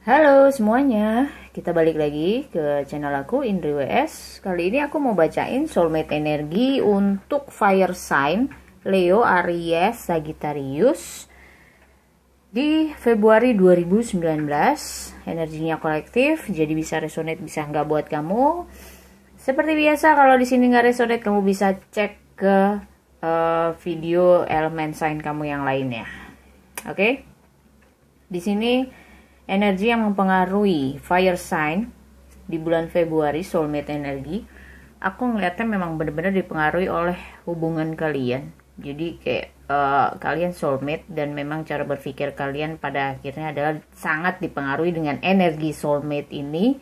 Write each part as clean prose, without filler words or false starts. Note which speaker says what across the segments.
Speaker 1: Halo semuanya, kita balik lagi ke channel aku Indri WS. Kali ini aku mau bacain soulmate energi untuk fire sign Leo, Aries, Sagittarius di Februari 2019. Energinya kolektif, jadi bisa resonate bisa nggak buat kamu. Seperti biasa, kalau di sini nggak resonate, kamu bisa cek ke video elemen sign kamu yang lainnya. Oke? Di sini energi yang mempengaruhi fire sign di bulan Februari, soulmate energi, aku ngeliatnya memang benar-benar dipengaruhi oleh hubungan kalian. Jadi kayak kalian soulmate, dan memang cara berpikir kalian pada akhirnya adalah sangat dipengaruhi dengan energi soulmate ini.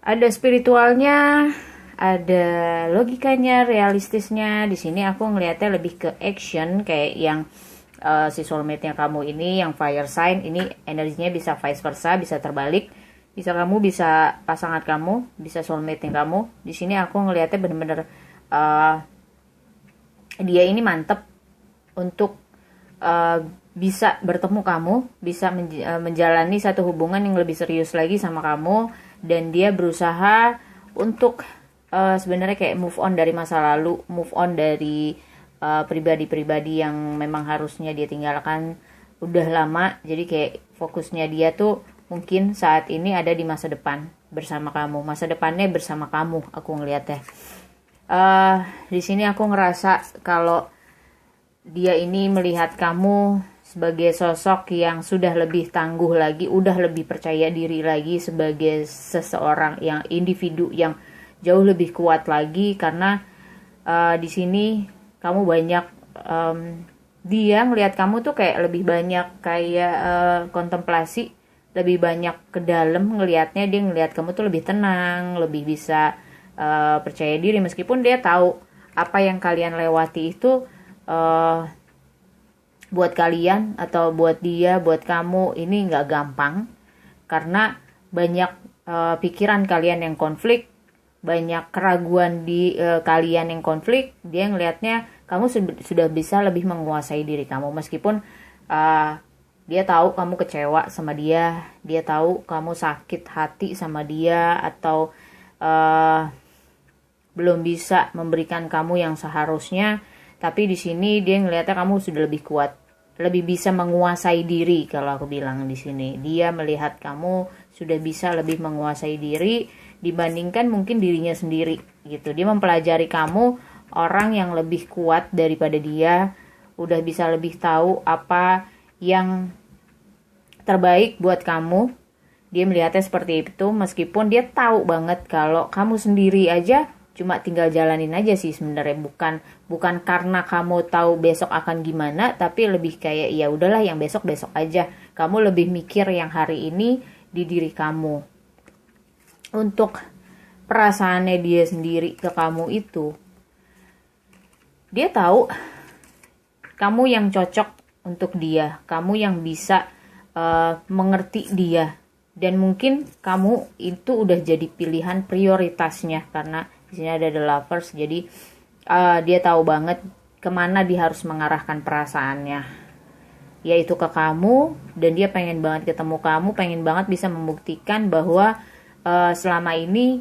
Speaker 1: Ada spiritualnya, ada logikanya, realistisnya. Di sini aku ngeliatnya lebih ke action, kayak yang si soulmate-nya kamu ini, yang fire sign ini energinya bisa vice versa, bisa terbalik, bisa kamu, bisa pasangan kamu, bisa soulmate-nya kamu. Di sini aku ngelihatnya bener-bener dia ini mantep untuk bisa bertemu kamu, bisa menjalani satu hubungan yang lebih serius lagi sama kamu, dan dia berusaha untuk sebenarnya kayak move on dari masa lalu, move on dari pribadi-pribadi yang memang harusnya dia tinggalkan udah lama. Jadi kayak fokusnya dia tuh mungkin saat ini ada di masa depan bersama kamu, masa depannya bersama kamu. Aku ngeliatnya di sini aku ngerasa kalau dia ini melihat kamu sebagai sosok yang sudah lebih tangguh lagi, udah lebih percaya diri lagi, sebagai seseorang yang individu yang jauh lebih kuat lagi. Karena di sini kamu banyak dia ngelihat kamu tuh kayak lebih banyak kayak kontemplasi, lebih banyak ke dalam ngelihatnya. Dia ngelihat kamu tuh lebih tenang, lebih bisa percaya diri, meskipun dia tahu apa yang kalian lewati itu buat kalian atau buat dia, buat kamu ini nggak gampang, karena banyak pikiran kalian yang konflik, banyak keraguan di kalian yang konflik. Dia ngelihatnya kamu sudah bisa lebih menguasai diri kamu, meskipun dia tahu kamu kecewa sama dia, dia tahu kamu sakit hati sama dia, atau belum bisa memberikan kamu yang seharusnya. Tapi di sini dia ngelihatnya kamu sudah lebih kuat, lebih bisa menguasai diri. Kalau aku bilang di sini, dia melihat kamu sudah bisa lebih menguasai diri dibandingkan mungkin dirinya sendiri gitu. Dia mempelajari kamu, orang yang lebih kuat daripada dia, udah bisa lebih tahu apa yang terbaik buat kamu. Dia melihatnya seperti itu, meskipun dia tahu banget kalau kamu sendiri aja cuma tinggal jalanin aja sih sebenarnya. Bukan karena kamu tahu besok akan gimana, tapi lebih kayak ya udahlah, yang besok aja. Kamu lebih mikir yang hari ini di diri kamu. Untuk perasaannya dia sendiri ke kamu itu, dia tahu kamu yang cocok untuk dia, kamu yang bisa mengerti dia, dan mungkin kamu itu udah jadi pilihan prioritasnya. Karena di sini ada the lovers, jadi dia tahu banget kemana dia harus mengarahkan perasaannya, yaitu ke kamu. Dan dia pengen banget ketemu kamu, pengen banget bisa membuktikan bahwa selama ini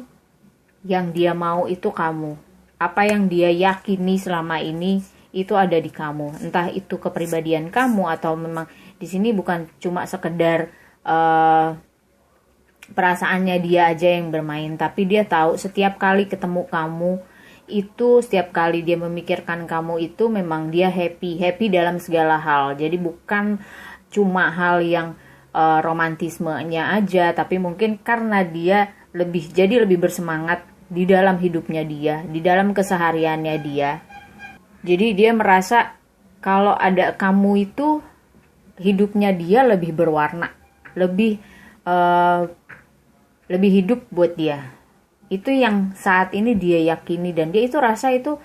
Speaker 1: yang dia mau itu kamu. Apa yang dia yakini selama ini itu ada di kamu. Entah itu kepribadian kamu, atau memang di sini bukan cuma sekedar perasaannya dia aja yang bermain, tapi dia tahu setiap kali ketemu kamu itu, setiap kali dia memikirkan kamu itu, memang dia happy dalam segala hal. Jadi bukan cuma hal yang romantismenya aja, tapi mungkin karena dia jadi lebih bersemangat di dalam hidupnya dia, di dalam kesehariannya dia. Jadi dia merasa kalau ada kamu itu hidupnya dia lebih berwarna, lebih hidup buat dia. Itu yang saat ini dia yakini, dan dia itu rasa itu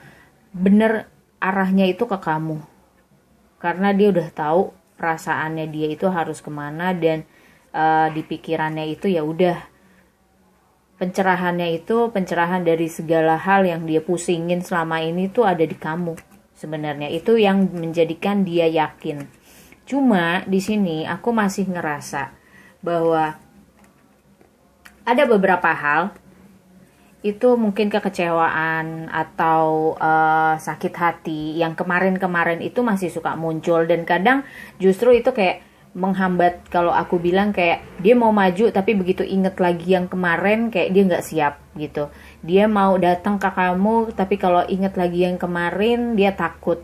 Speaker 1: bener arahnya itu ke kamu. Karena dia udah tahu perasaannya dia itu harus kemana, dan di pikirannya itu ya udah, pencerahannya itu pencerahan dari segala hal yang dia pusingin selama ini tuh ada di kamu. Sebenarnya itu yang menjadikan dia yakin. Cuma di sini aku masih ngerasa bahwa ada beberapa hal itu mungkin kekecewaan atau sakit hati yang kemarin-kemarin itu masih suka muncul, dan kadang justru itu kayak menghambat. Kalau aku bilang kayak dia mau maju tapi begitu inget lagi yang kemarin kayak dia nggak siap gitu. Dia mau datang ke kamu tapi kalau inget lagi yang kemarin dia takut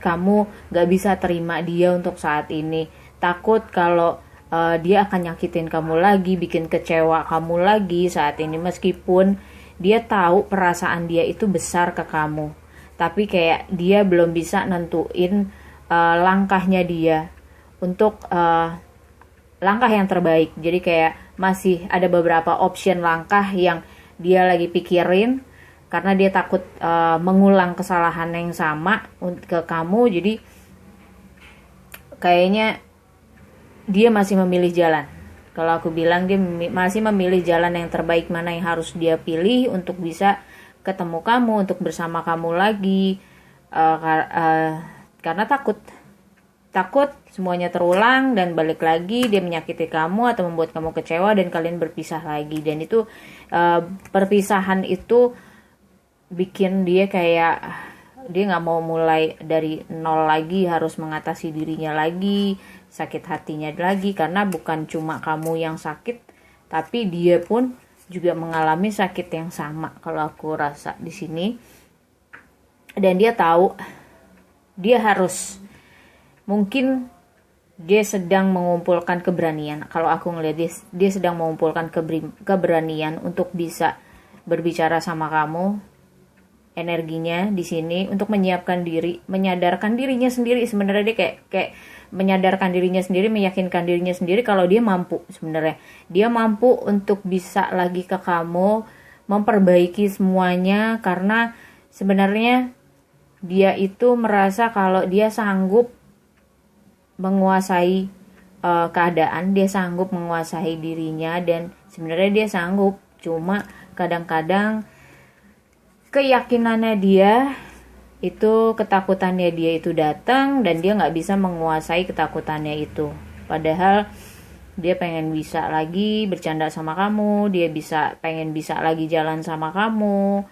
Speaker 1: kamu nggak bisa terima dia untuk saat ini, takut kalau dia akan nyakitin kamu lagi, bikin kecewa kamu lagi saat ini, meskipun dia tahu perasaan dia itu besar ke kamu, tapi kayak dia belum bisa nentuin langkahnya dia untuk langkah yang terbaik. Jadi kayak masih ada beberapa option langkah yang dia lagi pikirin karena dia takut mengulang kesalahan yang sama ke kamu. Jadi kayaknya dia masih memilih jalan. Kalau aku bilang dia masih memilih jalan yang terbaik, mana yang harus dia pilih untuk bisa ketemu kamu, untuk bersama kamu lagi, karena takut semuanya terulang dan balik lagi dia menyakiti kamu atau membuat kamu kecewa dan kalian berpisah lagi. Dan itu perpisahan itu bikin dia kayak dia nggak mau mulai dari nol lagi, harus mengatasi dirinya lagi, sakit hatinya lagi, karena bukan cuma kamu yang sakit tapi dia pun juga mengalami sakit yang sama kalau aku rasa di sini. Dan dia tahu dia harus, mungkin dia sedang mengumpulkan keberanian. Kalau aku ngeliat dia sedang mengumpulkan keberanian untuk bisa berbicara sama kamu. Energinya di sini untuk menyiapkan diri, menyadarkan dirinya sendiri. Sebenarnya dia kayak menyadarkan dirinya sendiri, meyakinkan dirinya sendiri kalau dia mampu. Sebenarnya dia mampu untuk bisa lagi ke kamu, memperbaiki semuanya, karena sebenarnya dia itu merasa kalau dia sanggup menguasai keadaan, dia sanggup menguasai dirinya, dan sebenarnya dia sanggup. Cuma kadang-kadang keyakinannya dia itu, ketakutannya dia itu datang dan dia nggak bisa menguasai ketakutannya itu. Padahal dia pengen bisa lagi bercanda sama kamu, dia pengen bisa lagi jalan sama kamu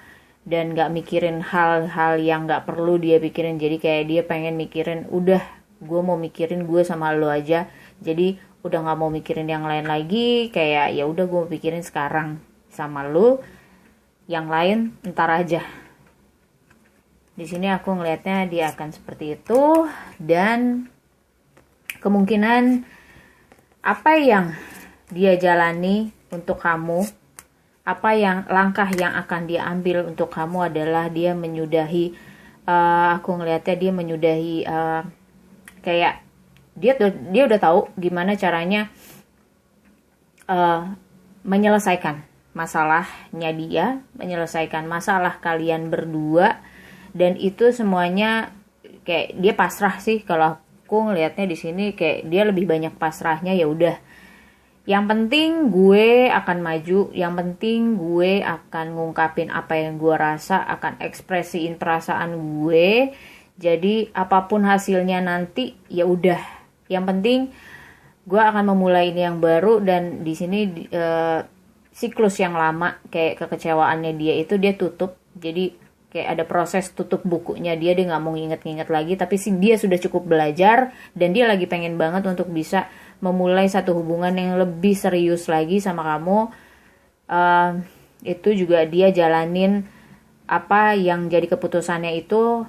Speaker 1: dan nggak mikirin hal-hal yang nggak perlu dia pikirin. Jadi kayak dia pengen mikirin, udah gue mau mikirin gue sama lo aja. Jadi udah nggak mau mikirin yang lain lagi, kayak ya udah gue mau pikirin sekarang sama lo, yang lain ntar aja. Di sini aku ngelihatnya dia akan seperti itu, dan kemungkinan apa yang dia jalani untuk kamu, apa yang langkah yang akan dia ambil untuk kamu adalah dia menyudahi. Aku ngelihatnya dia menyudahi, kayak dia udah tahu gimana caranya menyelesaikan masalahnya dia, menyelesaikan masalah kalian berdua, dan itu semuanya kayak dia pasrah sih. Kalau aku ngelihatnya di sini kayak dia lebih banyak pasrahnya. Ya udah, yang penting gue akan maju, yang penting gue akan ngungkapin apa yang gue rasa, akan ekspresiin perasaan gue. Jadi apapun hasilnya nanti ya udah, yang penting gue akan memulai ini yang baru. Dan di sini siklus yang lama kayak kekecewaannya dia itu dia tutup. Jadi kayak ada proses tutup bukunya dia nggak mau nginget-nginget lagi, tapi dia sudah cukup belajar dan dia lagi pengen banget untuk bisa memulai satu hubungan yang lebih serius lagi sama kamu. Itu juga dia jalanin apa yang jadi keputusannya itu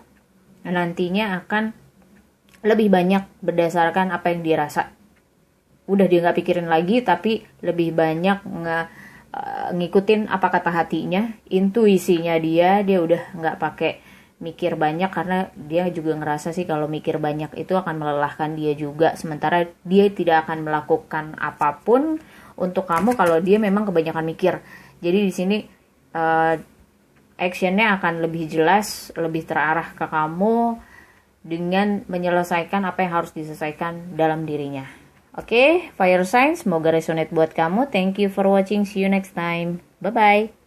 Speaker 1: nantinya akan lebih banyak berdasarkan apa yang dia rasa. Udah dia nggak pikirin lagi, tapi lebih banyak ngikutin apa kata hatinya, intuisinya dia udah nggak pakai mikir banyak, karena dia juga ngerasa sih kalau mikir banyak itu akan melelahkan dia juga. Sementara dia tidak akan melakukan apapun untuk kamu kalau dia memang kebanyakan mikir. Jadi di sini actionnya akan lebih jelas, lebih terarah ke kamu dengan menyelesaikan apa yang harus diselesaikan dalam dirinya. Oke, fire sign, semoga resonate buat kamu. Thank you for watching. See you next time. Bye-bye.